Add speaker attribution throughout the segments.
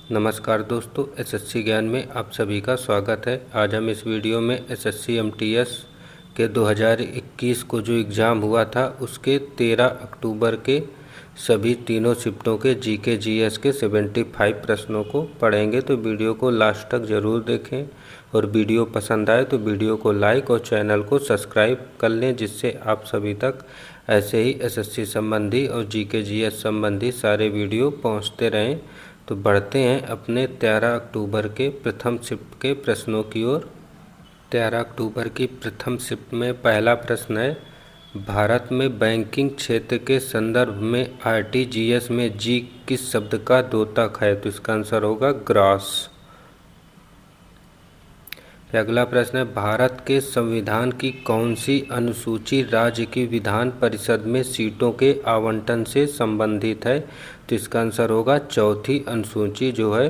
Speaker 1: नमस्कार दोस्तों, एसएससी ज्ञान में आप सभी का स्वागत है। आज हम इस वीडियो में एसएससी एमटीएस के 2021 को जो एग्ज़ाम हुआ था उसके 13 अक्टूबर के सभी तीनों शिफ्टों के जीके जीएस के 75 प्रश्नों को पढ़ेंगे। तो वीडियो को लास्ट तक ज़रूर देखें और वीडियो पसंद आए तो वीडियो को लाइक और चैनल को सब्सक्राइब कर लें, जिससे आप सभी तक ऐसे ही एसएससी संबंधी और जीके जीएस संबंधी सारे वीडियो पहुंचते रहें। तो बढ़ते हैं अपने 13 अक्टूबर के प्रथम शिफ्ट के प्रश्नों की ओर। 13 अक्टूबर की प्रथम शिफ्ट में पहला प्रश्न है, भारत में बैंकिंग क्षेत्र के संदर्भ में आरटीजीएस में जी किस शब्द का द्योतक है? तो इसका आंसर होगा ग्रॉस। अगला प्रश्न है, भारत के संविधान की कौन सी अनुसूची राज्य की विधान परिषद में सीटों के आवंटन से संबंधित है? तो इसका आंसर होगा चौथी अनुसूची, जो है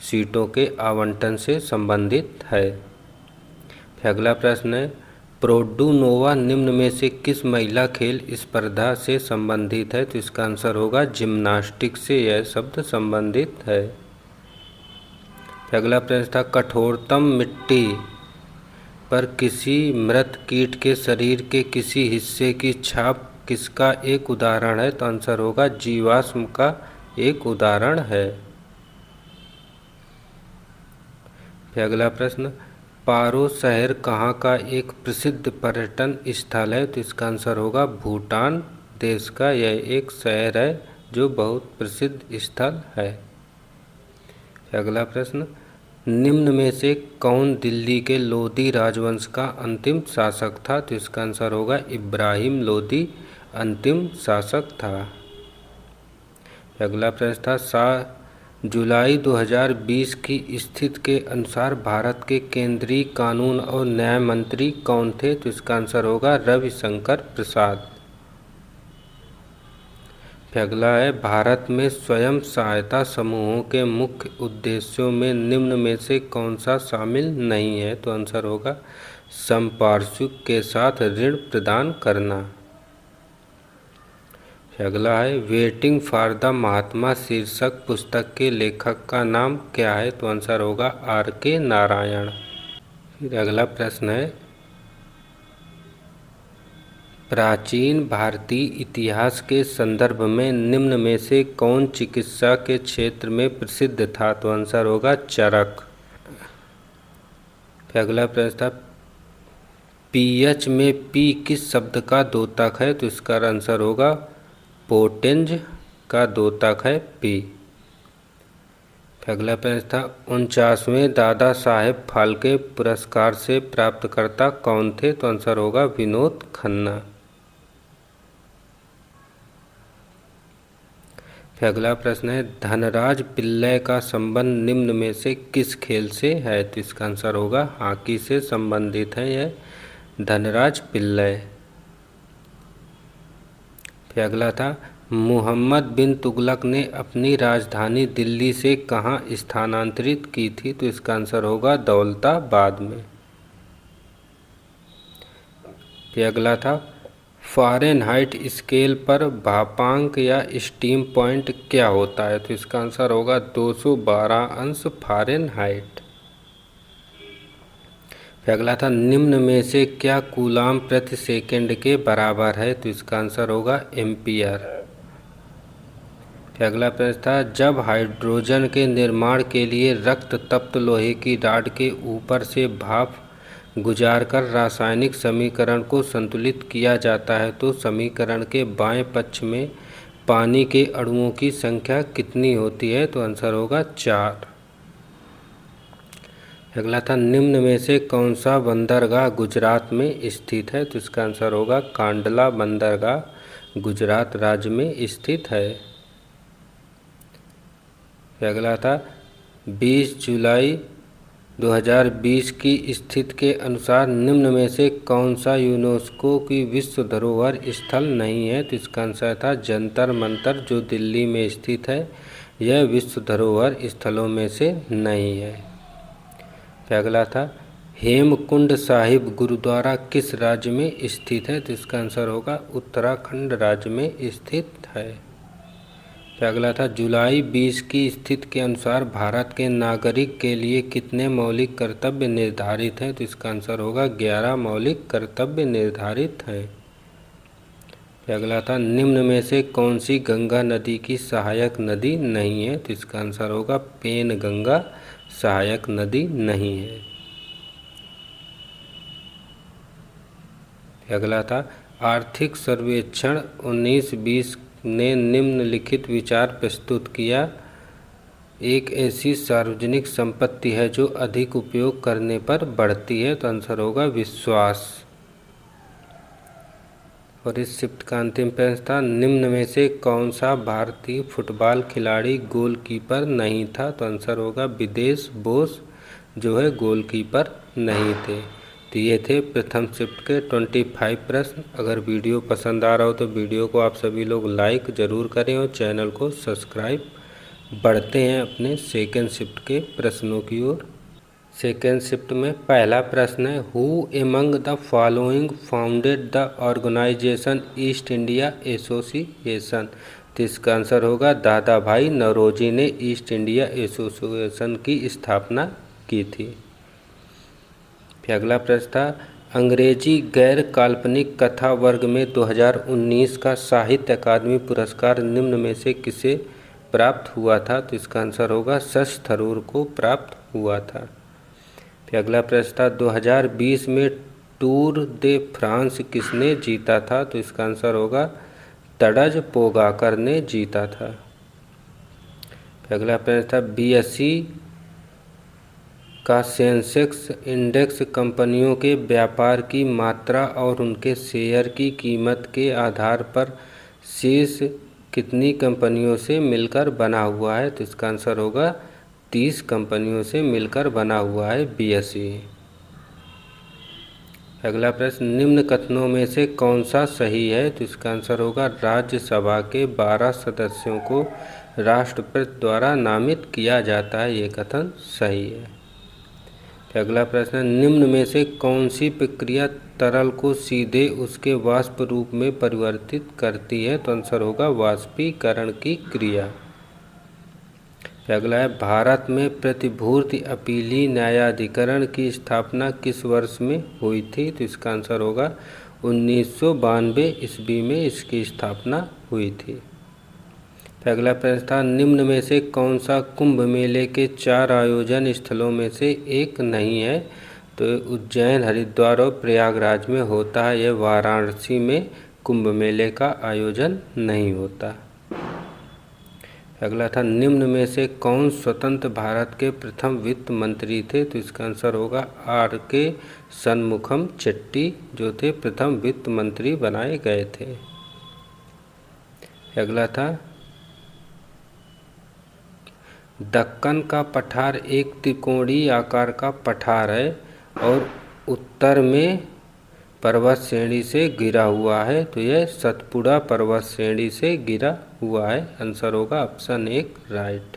Speaker 1: सीटों के आवंटन से संबंधित है। अगला प्रश्न है, प्रोडुनोवा निम्न में से किस महिला खेल स्पर्धा से संबंधित है? तो इसका आंसर होगा जिम्नास्टिक से यह शब्द संबंधित है। अगला प्रश्न था, कठोरतम मिट्टी पर किसी मृत कीट के शरीर के किसी हिस्से की छाप किसका एक उदाहरण है? तो आंसर होगा जीवाश्म का एक उदाहरण है। अगला प्रश्न, पारो शहर कहाँ का एक प्रसिद्ध पर्यटन स्थल है? तो इसका आंसर होगा भूटान देश का यह एक शहर है जो बहुत प्रसिद्ध स्थल है। अगला प्रश्न, निम्न में से कौन दिल्ली के लोदी राजवंश का अंतिम शासक था? तो इसका आंसर होगा इब्राहिम लोदी अंतिम शासक था। अगला प्रश्न था, 7 जुलाई 2020 की स्थिति के अनुसार भारत के केंद्रीय कानून और न्याय मंत्री कौन थे? तो इसका आंसर होगा रविशंकर प्रसाद। अगला है, भारत में स्वयं सहायता समूहों के मुख्य उद्देश्यों में निम्न में से कौन सा शामिल नहीं है? तो आंसर होगा संपार्श्विक के साथ ऋण प्रदान करना। अगला है, वेटिंग फॉर द महात्मा शीर्षक पुस्तक के लेखक का नाम क्या है? तो आंसर होगा आर.के. नारायण। फिर अगला प्रश्न है, प्राचीन भारतीय इतिहास के संदर्भ में निम्न में से कौन चिकित्सा के क्षेत्र में प्रसिद्ध था? तो आंसर होगा चरक। अगला प्रश्न था, पीएच में पी किस शब्द का द्योतक है? तो इसका आंसर होगा पोटेंज का द्योतक है पी। अगला प्रश्न था, 49वें दादा साहेब फाल्के पुरस्कार से प्राप्तकर्ता कौन थे? तो आंसर होगा विनोद खन्ना। अगला प्रश्न है, धनराज पिल्लई का संबंध निम्न में से किस खेल से है? तो इसका आंसर होगा हॉकी से संबंधित है यह धनराज पिल्लई। अगला था, मोहम्मद बिन तुगलक ने अपनी राजधानी दिल्ली से कहाँ स्थानांतरित की थी? तो इसका आंसर होगा दौलताबाद में। अगला था, फ़ारेनहाइट स्केल पर भापांक या स्टीम पॉइंट क्या होता है? तो इसका आंसर होगा 212 अंश फ़ारेनहाइट। अगला था, निम्न में से क्या कूलाम प्रति सेकंड के बराबर है? तो इसका आंसर होगा एम्पियर। अगला प्रश्न था, जब हाइड्रोजन के निर्माण के लिए रक्त तप्त लोहे की रॉड के ऊपर से भाप गुजारकर रासायनिक समीकरण को संतुलित किया जाता है तो समीकरण के बाएं पक्ष में पानी के अणुओं की संख्या कितनी होती है? तो आंसर होगा 4। अगला था, निम्न में से कौन सा बंदरगाह गुजरात में स्थित है? तो इसका आंसर होगा कांडला बंदरगाह गुजरात राज्य में स्थित है। अगला था, 20 जुलाई 2020 की स्थिति के अनुसार निम्न में से कौन सा यूनेस्को की विश्व धरोहर स्थल नहीं है? तो इसका आंसर था जंतर मंतर जो दिल्ली में स्थित है, यह विश्व धरोहर स्थलों में से नहीं है। अगला था, हेमकुंड साहिब गुरुद्वारा किस राज्य में स्थित है? तो इसका आंसर होगा उत्तराखंड राज्य में स्थित है। फिर अगला था जुलाई 20 की स्थिति के अनुसार भारत के नागरिक के लिए कितने मौलिक कर्तव्य निर्धारित हैं? तो इसका आंसर होगा 11 मौलिक कर्तव्य निर्धारित हैं। फिर अगला था निम्न में से कौन सी गंगा नदी की सहायक नदी नहीं है? तो इसका आंसर होगा पेन गंगा सहायक नदी नहीं है। फिर अगला था आर्थिक सर्वेक्षण 19-20 ने निम्नलिखित विचार प्रस्तुत किया। एक ऐसी सार्वजनिक संपत्ति है जो अधिक उपयोग करने पर बढ़ती है। तो आंसर होगा विश्वास। और इस शिफ्ट का अंतिम प्रश्न था निम्न में से कौन सा भारतीय फुटबॉल खिलाड़ी गोलकीपर नहीं था? तो आंसर होगा विदेश बोस जो है गोलकीपर नहीं थे। तो ये थे प्रथम शिफ्ट के 25 प्रश्न। अगर वीडियो पसंद आ रहा हो तो वीडियो को आप सभी लोग लाइक ज़रूर करें और चैनल को सब्सक्राइब। बढ़ते हैं अपने सेकेंड शिफ्ट के प्रश्नों की ओर। सेकेंड शिफ्ट में पहला प्रश्न है who among the following founded the organisation East India Association? तो इसका आंसर होगा दादा भाई नौरोजी ने ईस्ट इंडिया एसोसिएशन की स्थापना की थी। फिर अगला प्रश्न था अंग्रेजी गैर काल्पनिक कथा वर्ग में 2019 का साहित्य अकादमी पुरस्कार निम्न में से किसे प्राप्त हुआ था? तो इसका आंसर होगा शश थरूर को प्राप्त हुआ था। फिर अगला प्रश्न था 2020 में टूर दे फ्रांस किसने जीता था? तो इसका आंसर होगा तडज पोगाकर ने जीता था। फिर अगला प्रश्न था बीएसई का सेंसेक्स इंडेक्स कंपनियों के व्यापार की मात्रा और उनके शेयर की कीमत के आधार पर शीर्ष कितनी कंपनियों से मिलकर बना हुआ है? तो इसका आंसर होगा 30 कंपनियों से मिलकर बना हुआ है बीएसई। अगला प्रश्न निम्न कथनों में से कौन सा सही है? तो इसका आंसर होगा राज्यसभा के 12 सदस्यों को राष्ट्रपति द्वारा नामित किया जाता है। ये कथन सही है। अगला प्रश्न निम्न में से कौन सी प्रक्रिया तरल को सीधे उसके वाष्प रूप में परिवर्तित करती है? तो आंसर होगा वाष्पीकरण की क्रिया। अगला है भारत में प्रतिभूति अपीली न्यायाधिकरण की स्थापना किस वर्ष में हुई थी? तो इसका आंसर होगा 1992 ईस्वी में इसकी स्थापना हुई थी। अगला प्रश्न था निम्न में से कौन सा कुंभ मेले के 4 आयोजन स्थलों में से एक नहीं है? तो उज्जैन, हरिद्वार और प्रयागराज में होता है। यह वाराणसी में कुंभ मेले का आयोजन नहीं होता। अगला था निम्न में से कौन स्वतंत्र भारत के प्रथम वित्त मंत्री थे? तो इसका आंसर होगा आर.के. शनमुखम चेट्टी जो थे प्रथम वित्त मंत्री बनाए गए थे। अगला था दक्कन का पठार एक त्रिकोणीय आकार का पठार है और उत्तर में पर्वत श्रेणी से घिरा हुआ है। तो यह सतपुड़ा पर्वत श्रेणी से घिरा हुआ है। आंसर होगा ऑप्शन 1 राइट।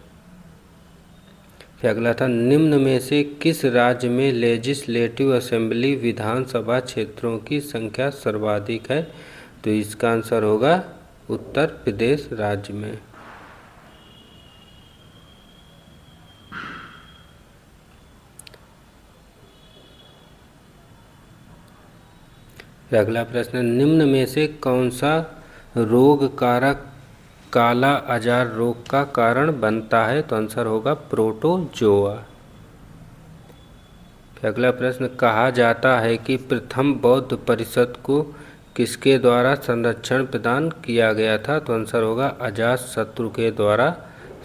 Speaker 1: फिर अगला था निम्न में से किस राज्य में लेजिस्लेटिव असेंबली विधानसभा क्षेत्रों की संख्या सर्वाधिक है? तो इसका आंसर होगा उत्तर प्रदेश राज्य में। अगला प्रश्न निम्न में से कौन सा रोग कारक काला अजार रोग का कारण बनता है? तो आंसर होगा प्रोटोजोआ। अगला प्रश्न कहा जाता है कि प्रथम बौद्ध परिषद को किसके द्वारा संरक्षण प्रदान किया गया था? तो आंसर होगा अजातशत्रु के द्वारा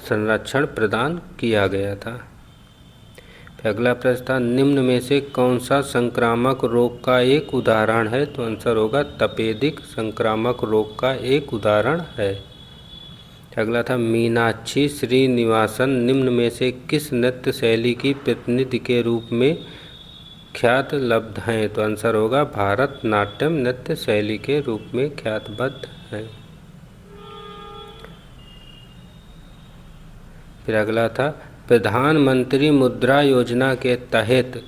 Speaker 1: संरक्षण प्रदान किया गया था। अगला प्रश्न था निम्न में से कौन सा संक्रामक रोग का एक उदाहरण है? तो आंसर होगा तपेदिक संक्रामक रोग का एक उदाहरण है। अगला था मीनाक्षी श्रीनिवासन निम्न में से किस नृत्य शैली की प्रतिनिधि के रूप में ख्यात लब्ध हैं? तो आंसर होगा भारतनाट्यम नृत्य शैली के रूप में ख्यातबद्ध हैं। फिर अगला था प्रधानमंत्री मुद्रा योजना के तहत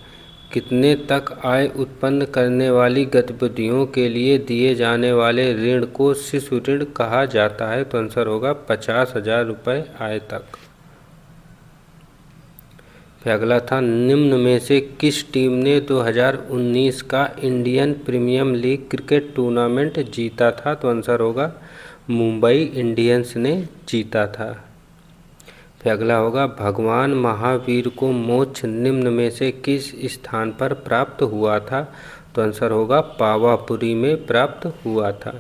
Speaker 1: कितने तक आय उत्पन्न करने वाली गतिविधियों के लिए दिए जाने वाले ऋण को शिशु ऋण कहा जाता है? तो आंसर होगा 50,000 रुपये आय तक। फिर अगला था, निम्न में से किस टीम ने 2019 का Indian Premier League cricket tournament जीता था? तो आंसर होगा मुंबई इंडियंस ने जीता था। फिर अगला होगा, भगवान महावीर को मोक्ष निम्न में से किस स्थान पर प्राप्त हुआ था? तो आंसर होगा पावापुरी में प्राप्त हुआ था।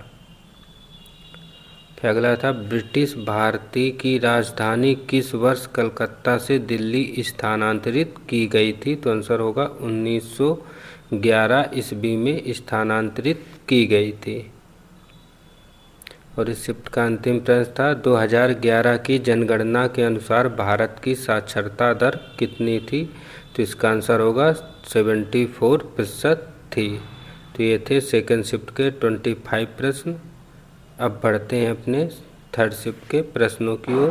Speaker 1: फिर अगला था, ब्रिटिश भारती की राजधानी किस वर्ष कलकत्ता से दिल्ली स्थानांतरित की गई थी? तो आंसर होगा 1911 ईस्वी में स्थानांतरित की गई थी। और इस शिफ्ट का अंतिम प्रश्न था, 2011 की जनगणना के अनुसार भारत की साक्षरता दर कितनी थी? तो इसका आंसर होगा 74% थी। तो ये थे सेकंड शिफ्ट के 25 प्रश्न। अब बढ़ते हैं अपने थर्ड शिफ्ट के प्रश्नों की ओर।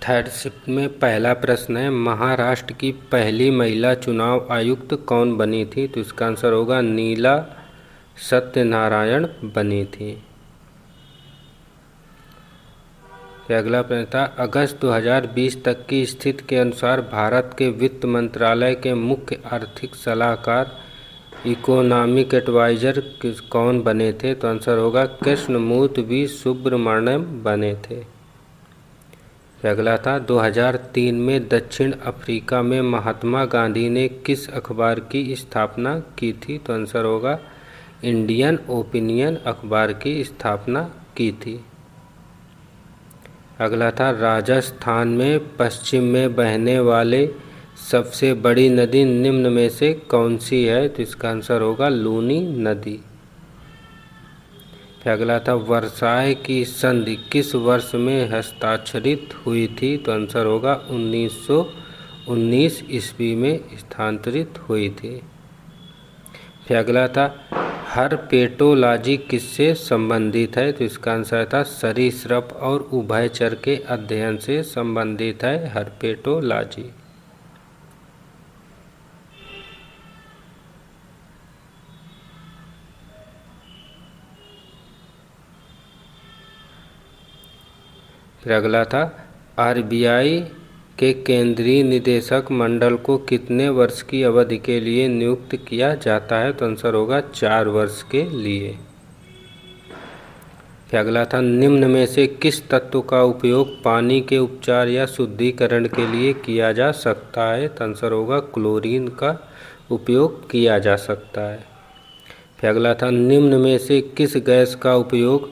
Speaker 1: थर्ड शिफ्ट में पहला प्रश्न है, महाराष्ट्र की पहली महिला चुनाव आयुक्त कौन बनी थी? तो इसका आंसर होगा नीला सत्यनारायण बनी थी। अगला प्रश्न था, अगस्त 2020 तक की स्थिति के अनुसार भारत के वित्त मंत्रालय के मुख्य आर्थिक सलाहकार इकोनॉमिक एडवाइजर कौन बने थे? तो आंसर होगा कृष्णमूर्ति वी सुब्रमण्यम बने थे। अगला था, 2003 में दक्षिण अफ्रीका में महात्मा गांधी ने किस अखबार की स्थापना की थी? तो आंसर होगा इंडियन ओपिनियन अखबार की स्थापना की थी। अगला था, राजस्थान में पश्चिम में बहने वाले सबसे बड़ी नदी निम्न में से कौन सी है? तो इसका आंसर होगा लूनी नदी। फिर अगला था, वर्साय की संधि किस वर्ष में हस्ताक्षरित हुई थी? तो आंसर होगा 1919 ईस्वी में हस्ताक्षरित हुई थी। फिर अगला था, हर्पेटोलॉजी किससे संबंधित है? तो इसका आंसर था सरीसृप और उभयचर के अध्ययन से संबंधित है हर्पेटोलॉजी। फिर अगला था, आरबीआई के केंद्रीय निदेशक मंडल को कितने वर्ष की अवधि के लिए नियुक्त किया जाता है? तो आंसर होगा 4 वर्ष के लिए। फिर अगला था, निम्न में से किस तत्व का उपयोग पानी के उपचार या शुद्धिकरण के लिए किया जा सकता है? तो आंसर होगा क्लोरीन का उपयोग किया जा सकता है। फिर अगला था, निम्न में से किस गैस का उपयोग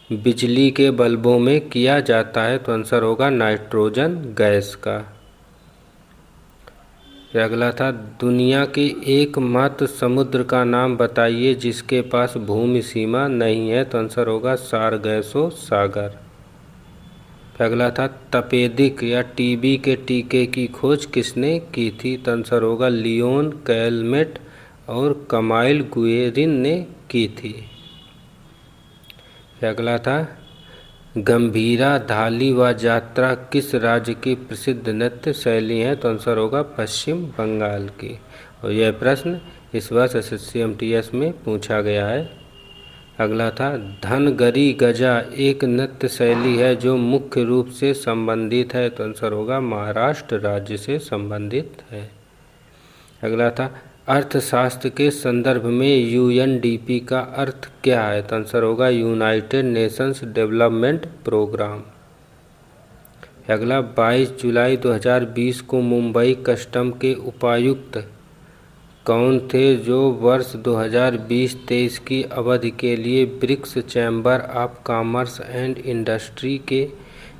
Speaker 1: बिजली के बल्बों में किया जाता है? तो आंसर होगा नाइट्रोजन गैस का। फिर अगला था, दुनिया के एकमात्र समुद्र का नाम बताइए जिसके पास भूमि सीमा नहीं है? तो आंसर होगा सारगैसो सागर। फिर अगला था, तपेदिक या टीबी के टीके की खोज किसने की थी? तो आंसर होगा लियोन कैलमेट और कमाइल गुएरिन ने की थी। अगला था, गंभीरा धाली व यात्रा किस राज्य की प्रसिद्ध नृत्य शैली है? तो आंसर होगा पश्चिम बंगाल की। और यह प्रश्न इस वर्ष एसएससी एमटीएस में पूछा गया है। अगला था, धनगरी गजा एक नृत्य शैली है जो मुख्य रूप से संबंधित है? तो आंसर होगा महाराष्ट्र राज्य से संबंधित है। अगला था, अर्थशास्त्र के संदर्भ में यूएनडीपी का अर्थ क्या है? तो आंसर होगा यूनाइटेड नेशंस डेवलपमेंट प्रोग्राम। अगला, 22 जुलाई 2020 को मुंबई कस्टम के उपायुक्त कौन थे जो वर्ष 2020-23 की अवधि के लिए BRICS Chamber of Commerce and Industry के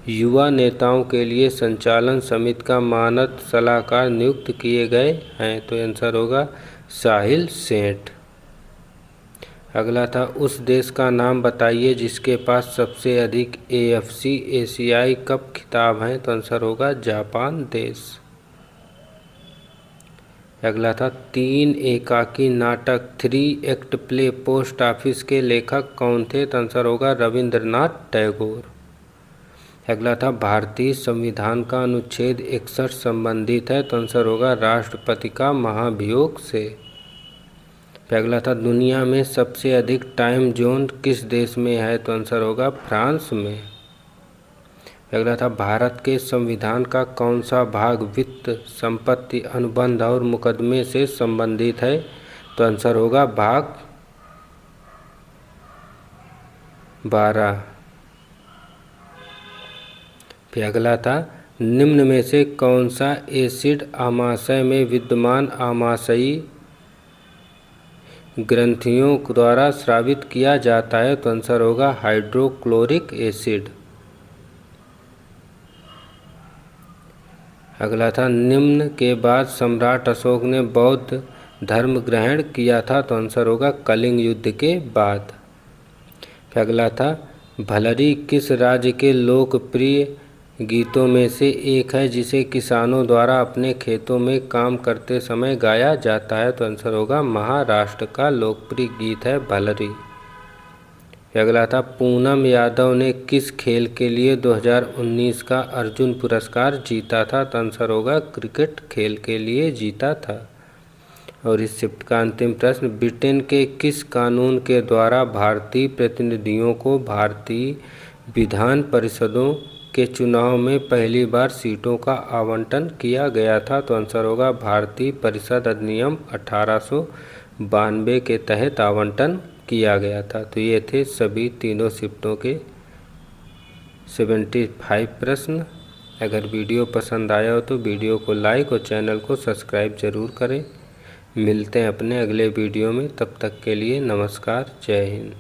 Speaker 1: युवा नेताओं के लिए संचालन समिति का मानद सलाहकार नियुक्त किए गए हैं? तो आंसर होगा साहिल सेठ। अगला था, उस देश का नाम बताइए जिसके पास सबसे अधिक एएफसी एशियाई कप खिताब हैं? तो आंसर होगा जापान देश। अगला था, 3 एकाकी नाटक 3 एक्ट प्ले पोस्ट ऑफिस के लेखक कौन थे? तो आंसर होगा रविंद्रनाथ टैगोर। अगला था भारतीय संविधान का अनुच्छेद 61 संबंधित है, तो आंसर होगा राष्ट्रपति का महाभियोग से। अगला था दुनिया में सबसे अधिक टाइम जोन किस देश में है, तो आंसर होगा फ्रांस में। अगला था भारत के संविधान का कौन सा भाग वित्त, संपत्ति, अनुबंध और मुकदमे से संबंधित है, तो आंसर होगा भाग 12। फिर अगला था निम्न में से कौन सा एसिड आमाशय में विद्यमान आमाशयी ग्रंथियों द्वारा स्रावित किया जाता है, तो आंसर होगा हाइड्रोक्लोरिक एसिड। अगला था निम्न के बाद सम्राट अशोक ने बौद्ध धर्म ग्रहण किया था, तो आंसर होगा कलिंग युद्ध के बाद। अगला था भलरी किस राज्य के लोकप्रिय गीतों में से एक है जिसे किसानों द्वारा अपने खेतों में काम करते समय गाया जाता है, तो आंसर होगा महाराष्ट्र का लोकप्रिय गीत है भलरी। अगला था पूनम यादव ने किस खेल के लिए 2019 का अर्जुन पुरस्कार जीता था, तो आंसर होगा क्रिकेट खेल के लिए जीता था। और इस शिफ्ट का अंतिम प्रश्न ब्रिटेन के किस कानून के द्वारा भारतीय प्रतिनिधियों को भारतीय विधान परिषदों के चुनाव में पहली बार सीटों का आवंटन किया गया था, तो आंसर होगा भारतीय परिषद अधिनियम 1892 के तहत आवंटन किया गया था। तो ये थे सभी तीनों शिफ्टों के 75 प्रश्न। अगर वीडियो पसंद आया हो तो वीडियो को लाइक और चैनल को सब्सक्राइब ज़रूर करें। मिलते हैं अपने अगले वीडियो में, तब तक के लिए नमस्कार, जय हिंद।